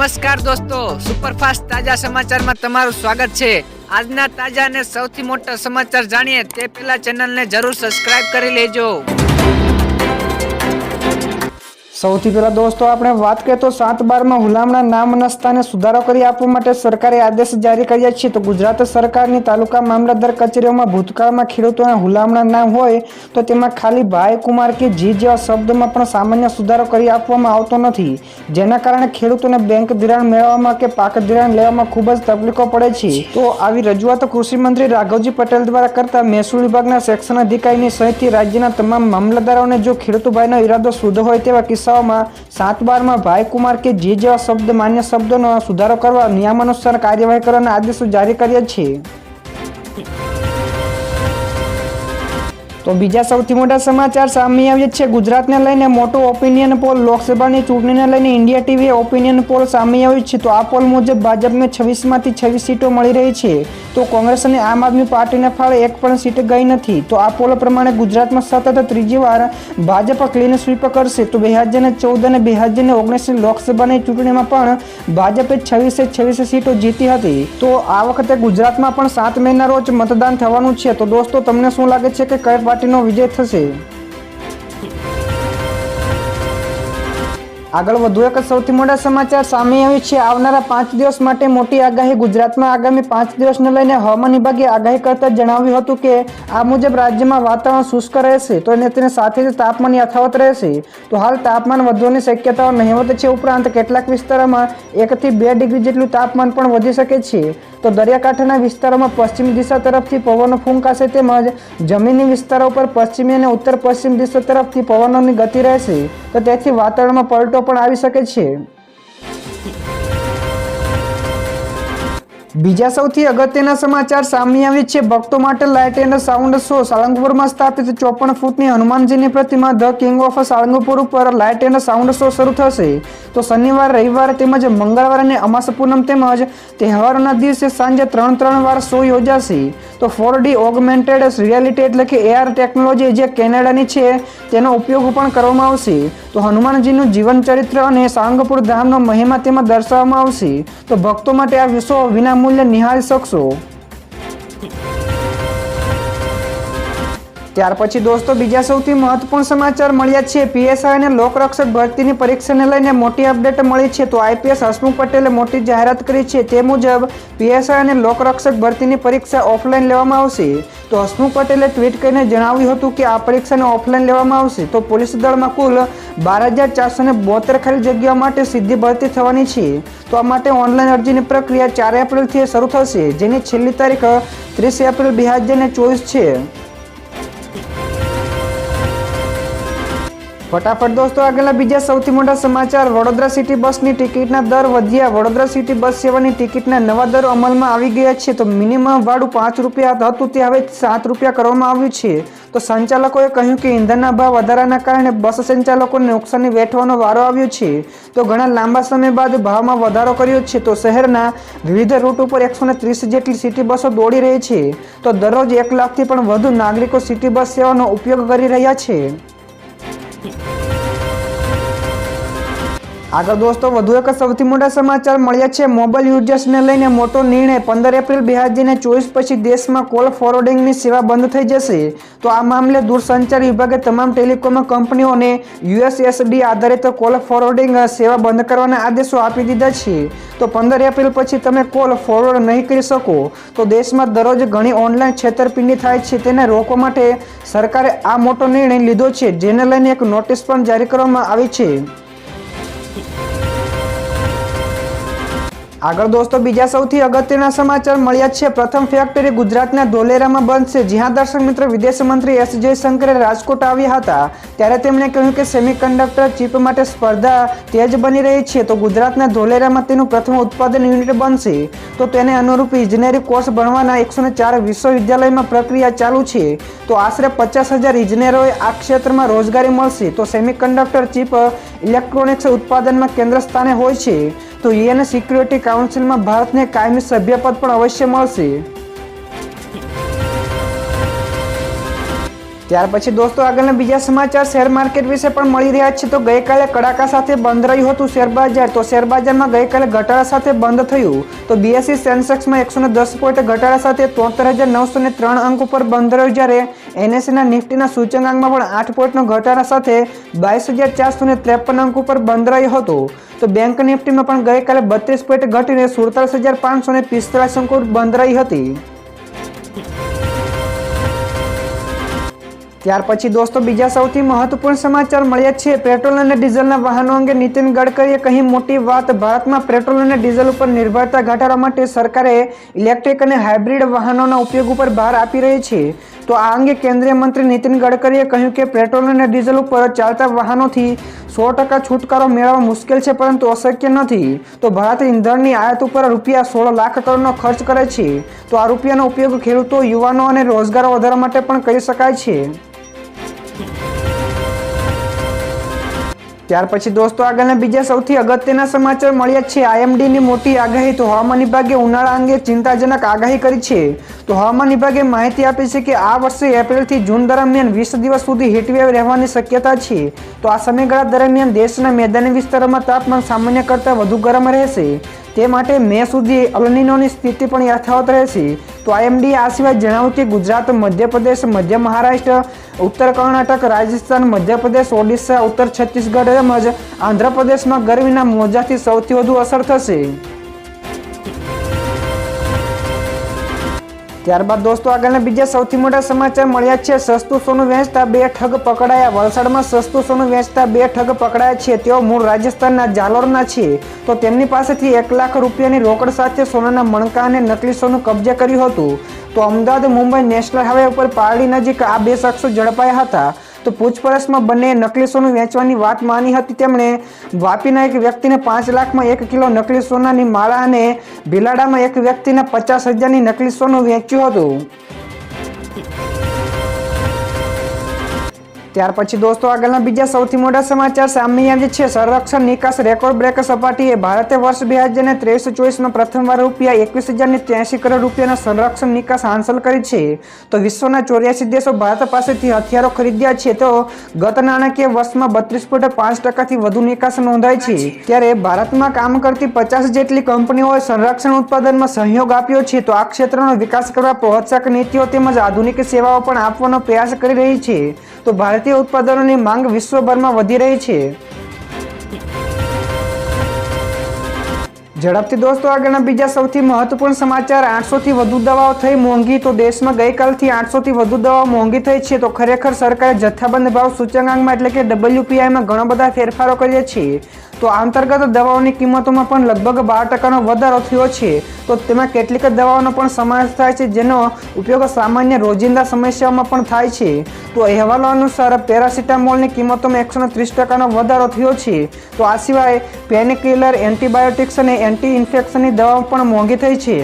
નમસ્કાર દોસ્તો, સુપરફાસ્ટ તાજા સમાચારમાં તમારું સ્વાગત છે। આજના તાજા અને સૌથી મોટા સમાચાર જાણીએ તે પહેલા ચેનલને જરૂર સબસ્ક્રાઇબ કરી લેજો। સૌથી પહેલા દોસ્તો આપણે વાત કરીએ તો 7/12 હુલામણા નામ અને સ્થાને સુધારો કરી આપવા માટે સરકારે આદેશ જારી કર્યા છે। તો ગુજરાત સરકારની તાલુકા મામલતદાર કચેરીઓમાં ભૂતકાળમાં ખેડૂતોના હુલામણા નામ હોય તો તેમાં ખાલી ભાઈ, કુમાર કે જી જેવા શબ્દોમાં પણ સામાન્ય સુધારો કરી આપવામાં આવતો નથી, જેના કારણે ખેડૂતોને બેંક ધિરાણ મેળવવામાં કે પાક ધિરાણ લેવામાં ખૂબ જ તકલીફો પડે છે। તો આવી રજૂઆતો કૃષિ મંત્રી રાઘવજી પટેલ દ્વારા કરતા મહેસૂલ વિભાગના સેક્શન અધિકારીની સહિતથી રાજ્યના તમામ મામલતદારોને જો ખેડૂત ભાઈનો ઈરાદો શુદ્ધ હોય તેવા 7/12 ભાઈ, કુમાર કે જે જેવા શબ્દ માન્ય શબ્દોનો સુધારો કરવા નિયમાનુસાર કાર્યવાહી કરવાના આદેશો જારી કર્યા છે। તો બીજા સૌથી મોટા સમાચાર સામે આવ્યા છે। ગુજરાતને લઈને મોટો ઓપિનિયન પોલ, લોકસભાની ચૂંટણીને લઈને ઇન્ડિયા ટીવીએ ઓપિનિયન પોલ સામે આવ્યું છે। તો આ પોલ મુજબ ભાજપને 26માંથી 26 સીટો મળી રહી છે, તો કોંગ્રેસ અને આમ આદમી પાર્ટીને ફાળે એક પણ સીટ ગઈ નથી। તો આ પોલ પ્રમાણે ગુજરાતમાં સતત ત્રીજી વાર ભાજપ ક્લીન સ્વીપ કરશે। તો 2014 અને 2019ની લોકસભાની ચૂંટણીમાં પણ ભાજપે 26 સીટો જીતી હતી। તો આ વખતે ગુજરાતમાં પણ 7 મેના રોજ મતદાન થવાનું છે। તો દોસ્તો તમને શું લાગે છે કે કઈ પાર્ટીનો વિજય થશે? આગળ વધુ એક સૌથી મોટા સમાચાર સામે આવ્યું છે। આવનારા 5 દિવસ માટે મોટી આગાહી। ગુજરાતમાં આગામી 5 દિવસને લઈને હવામાન વિભાગે આગાહી કરતા જણાવ્યું હતું કે આ મુજબ રાજ્યમાં વાતાવરણ શુષ્ક રહેશે, તો તેની સાથે જ તાપમાન યથાવત રહેશે। તો હાલ તાપમાન વધવાની શક્યતાઓ નહિવત છે, ઉપરાંત કેટલાક વિસ્તારોમાં 1 થી 2 ડિગ્રી જેટલું તાપમાન પણ વધી શકે છે। તો દરિયાકાંઠાના વિસ્તારોમાં પશ્ચિમ દિશા તરફથી પવનો ફૂંકાશે, તેમજ જમીની વિસ્તારો પર પશ્ચિમી અને ઉત્તર પશ્ચિમ દિશા તરફથી પવનોની ગતિ રહેશે, તો તેથી વાતાવરણમાં પલટો પણ આવી શકે છે। બીજા સૌથી અગત્યના સમાચાર સામે આવે છે। ભક્તો માટે લાઇટ એન્ડ સાઉન્ડ શો। સાળંગપુરમાં સ્થાપિત 54 ફૂટની હનુમાનજીની પ્રતિમા ધ કિંગ ઓફ સાળંગપુર ઉપર લાઇટ એન્ડ સાઉન્ડ શો શરૂ થશે। તો શનિવાર, રવિવાર તેમજ મંગળવાર અને અમાસ પૂનમ તેમજ તહેવારોના દિવસે સાંજે 3 વાર શો યોજાશે। તો 4D ઓગમેન્ટેડ રિયાલિટી એટલે કે AR ટેકનોલોજી જે કેનેડાની છે તેનો ઉપયોગ પણ કરવામાં આવશે। તો હનુમાનજીનું જીવન ચરિત્ર અને સાળંગપુર ધામનો મહિમા તેમાં દર્શાવવામાં આવશે। તો ભક્તો માટે આ શો વિના મૂલ્ય નિહાળી શકશો। ત્યાર પછી દોસ્તો બીજા સૌથી મહત્વપૂર્ણ સમાચાર મળ્યા છે। PSI અને લોકરક્ષક ભરતીની પરીક્ષાને લઈને મોટી અપડેટ મળી છે। તો IPS હસમુખ પટેલે મોટી જાહેરાત કરી છે। તે મુજબ PSI અને લોકરક્ષક ભરતીની પરીક્ષા ઓફલાઈન લેવામાં આવશે। તો હસમુખ પટેલે ટ્વીટ કરીને જણાવ્યું હતું કે આ પરીક્ષાને ઓફલાઈન લેવામાં આવશે। તો પોલીસ દળમાં કુલ 12,472 ખાલી જગ્યાઓ માટે સીધી ભરતી થવાની છે। તો આ માટે ઓનલાઈન અરજીની પ્રક્રિયા 4 એપ્રિલથી શરૂ થશે, જેની છેલ્લી તારીખ 30 એપ્રિલ 2024 છે। ફટાફટ દોસ્તો આગળના બીજા સૌથી મોટા સમાચાર। વડોદરા સિટી બસની ટિકિટના દર વધ્યા। વડોદરા સિટી બસ સેવાની ટિકિટના નવા દરો અમલમાં આવી ગયા છે। તો મિનિમમ ભાડું 5 રૂપિયા હતું તે હવે 7 રૂપિયા કરવામાં આવ્યું છે। તો સંચાલકોએ કહ્યું કે ઈંધણના ભાવ વધારાના કારણે બસ સંચાલકોને નુકસાની વેઠવાનો વારો આવ્યો છે। તો ઘણા લાંબા સમય બાદ ભાવમાં વધારો કર્યો છે। તો શહેરના વિવિધ રૂટ ઉપર 130 જેટલી સિટી બસો દોડી રહી છે। તો દરરોજ 1 લાખથી પણ વધુ નાગરિકો સિટી બસ સેવાનો ઉપયોગ કરી રહ્યા છે। આગળ દોસ્તો વધુ એક સૌથી મોટા સમાચાર મળ્યા છે। મોબાઈલ યુઝર્સને લઈને મોટો નિર્ણય। 15 એપ્રિલ 2024 પછી દેશમાં કોલ ફોરવર્ડિંગની સેવા બંધ થઈ જશે। તો આ મામલે દૂરસંચાર વિભાગે તમામ ટેલિકોમ કંપનીઓને USSD આધારિત કોલ ફોરવર્ડિંગ સેવા બંધ કરવાના આદેશો આપી દીધા છે। તો 15 એપ્રિલ પછી તમે કોલ ફોરવર્ડ નહીં કરી શકો। તો દેશમાં દરરોજ ઘણી ઓનલાઈન છેતરપિંડી થાય છે, તેને રોકવા માટે સરકારે આ મોટો નિર્ણય લીધો છે, જેને લઈને એક નોટિસ પણ જારી કરવામાં આવી છે। આગળ દોસ્તો બીજા સૌથી અગત્યના સમાચાર મળ્યા છે। પ્રથમ ફેક્ટરી ગુજરાતના ધોલેરામાં બનશે। જ્યાં દર્શક મિત્રો વિદેશ મંત્રી S જયશંકરે રાજકોટ આવ્યા હતા, ત્યારે તેમણે કહ્યું કે સેમિકન્ડક્ટર ચિપ માટે સ્પર્ધા તેજ બની રહી છે। તો ગુજરાતના ધોલેરામાં તેનું પ્રથમ ઉત્પાદન યુનિટ બનશે। તો તેને અનુરૂપ ઇજનેરી કોર્સ ભણવાના 104 વિશ્વવિદ્યાલયમાં પ્રક્રિયા ચાલુ છે। તો આશરે 50,000 ઇજનેરોએ આ ક્ષેત્રમાં રોજગારી મળશે। તો સેમિકન્ડક્ટર ચિપ ઇલેક્ટ્રોનિક્સ ઉત્પાદનમાં કેન્દ્ર સ્થાને હોય છે। તો UN સિક્યુરિટી કાઉન્સિલમાં ભારતને કાયમી સભ્યપદ પણ અવશ્ય મળશે। ત્યાર પછી દોસ્તો આગળના બીજા સમાચાર શેર માર્કેટ વિશે પણ મળી રહ્યા છે. તો ગઈકાલે કડાકા સાથે બંધ રહ્યું હતું શેર બજાર. તો શેર બજારમાં ગઈકાલે ઘટાડા સાથે બંધ થયું. તો BSE સેન્સેક્સમાં 110 પોઈન્ટ ઘટાડા સાથે 73,903 અંક ઉપર બંધ રહ્યું, જ્યારે NSEના નિફ્ટીના સૂચકાંકમાં પણ 8 પોઈન્ટનો ઘટાડા સાથે 22,453 અંક ઉપર બંધ રહ્યો હતો. તો બેંક નિફ્ટીમાં પણ ગઈકાલે 32 પોઈન્ટ ઘટીને 47,545 અંક ઉપર બંધ રહી હતી. ત્યાર પછી દોસ્તો બીજા સૌથી મહત્વપૂર્ણ સમાચાર મળ્યા છે. પેટ્રોલ અને ડીઝલના વાહનો અંગે નીતિન ગડકરીએ કહી મોટી વાત. ભારતમાં પેટ્રોલ અને ડીઝલ ઉપર નિર્ભરતા ઘટાડવા માટે સરકારે ઇલેક્ટ્રિક અને હાઇબ્રિડ વાહનોના ઉપયોગ ઉપર ભાર આપી રહી છે. તો આ અંગે કેન્દ્રીય મંત્રી નીતિન ગડકરીએ કહ્યું કે પેટ્રોલ અને ડીઝલ ઉપર ચાલતા વાહનોથી 100% છુટકારો મેળવવા મુશ્કેલ છે, પરંતુ અશક્ય નથી. તો ભારત ઇંધણની આયાત ઉપર ₹16 લાખ કરોડનો ખર્ચ કરે છે. તો આ રૂપિયાનો ઉપયોગ ખેડૂતો, યુવાનો અને રોજગાર વધારવા માટે પણ કરી શકાય છે. ત્યાર પછી દોસ્તો આગળના બીજા સૌથી અગત્યના સમાચાર મળ્યા છે. IMDની મોટી આગાહી. તો હવામાન વિભાગે ઉનાળા અંગે ચિંતાજનક આગાહી કરી છે. તો હવામાન વિભાગે માહિતી આપી છે કે આ વર્ષે એપ્રિલથી જૂન દરમિયાન 20 દિવસ સુધી હીટવેવ રહેવાની શક્યતા છે. તો આ સમયગાળા દરમિયાન દેશના મેદાની વિસ્તારોમાં તાપમાન સામાન્ય કરતાં વધુ ગરમ રહેશે. તે માટે મે સુધી અલનીનોની સ્થિતિ પણ યથાવત રહેશે. તો IMDએ આ સિવાય જણાવ્યું કે ગુજરાત, મધ્યપ્રદેશ, મધ્ય મહારાષ્ટ્ર, ઉત્તર કર્ણાટક, રાજસ્થાન, મધ્યપ્રદેશ, ઓડિશા, ઉત્તર છત્તીસગઢ તેમજ આંધ્રપ્રદેશમાં ગરમીના મોજાથી સૌથી વધુ અસર થશે. ત્યારબાદ દોસ્તો આગળના બીજા સૌથી મોટા સમાચાર મળ્યા છે. સસ્તું સોનું વેચતા 2 ઠગ પકડાયા. વલસાડમાં સસ્તું સોનું વેચતા 2 ઠગ પકડાયા છે. તેઓ મૂળ રાજસ્થાનના જાલોરના છે. તો તેમની પાસેથી 1 લાખ રૂપિયાની રોકડ સાથે સોનાના મણકા અને નકલી સોનું કબજે કર્યું હતું. તો અમદાવાદ મુંબઈ નેશનલ હાઈવે ઉપર પારડી નજીક આ 2 શખ્સો ઝડપાયા હતા. તો પૂછપરછમાં બંને નકલી સોનું વેચવાની વાત માની હતી. તેમણે વાપીના એક વ્યક્તિને 5 લાખમાં 1 કિલો નકલી સોનાની માળા અને ભીલાડામાં એક વ્યક્તિને 50,000ની નકલી સોનું વેચ્યું હતું. ત્યાર પછી દોસ્તો આગળના બીજા સૌથી મોટા સમાચાર સામે આવ્યા છે. સંરક્ષણ નિકાસ રેકોર્ડ બ્રેક સપાટીએ. ભારતે વર્ષ 2023-24માં પ્રથમવાર ₹21,083 કરોડ રૂપિયાના સંરક્ષણ નિકાસ હાંસલ કરી છે. તો વિશ્વના 84 દેશો ભારત પાસેથી હથિયારો ખરીદ્યા છે. તો ગત નાણાકીય વર્ષમાં 32.5% વધુ નિકાસ નોંધાઈ છે. ત્યારે ભારતમાં કામ કરતી 50 જેટલી કંપનીઓએ સંરક્ષણ ઉત્પાદનમાં સહયોગ આપ્યો છે. તો આ ક્ષેત્રનો વિકાસ કરવા પ્રોત્સાહક નીતિઓ તેમજ આધુનિક સેવાઓ પણ આપવાનો પ્રયાસ કરી રહી છે. તો ભારતીય ઉત્પાદનોની માંગ વિશ્વભરમાં વધી રહી છે. ઝડપથી દોસ્તો આગળના બીજા સૌથી મહત્વપૂર્ણ સમાચાર. 800થી વધુ દવાઓ થઈ મોંઘી. તો દેશમાં ગઈકાલથી 800થી વધુ દવાઓ મોંઘી થઈ છે. તો ખરેખર સરકારે જથ્થાબંધ ભાવ સૂચકાંકમાં એટલે કે WPIમાં ઘણા બધા ફેરફારો કર્યા છે. તો આ અંતર્ગત દવાઓની કિંમતોમાં પણ લગભગ 12% વધારો થયો છે. તો તેમાં કેટલીક દવાઓનો પણ સમાવેશ થાય છે જેનો ઉપયોગ સામાન્ય રોજિંદા સમસ્યાઓમાં પણ થાય છે. તો અહેવાલો અનુસાર પેરાસિટામોલની કિંમતોમાં 130% વધારો થયો છે. તો આ સિવાય પેનકિલર, એન્ટીબાયોટિક્સ અને એન્ટી ઇન્ફેક્શનની દવાઓ પણ મોંઘી થઈ છે.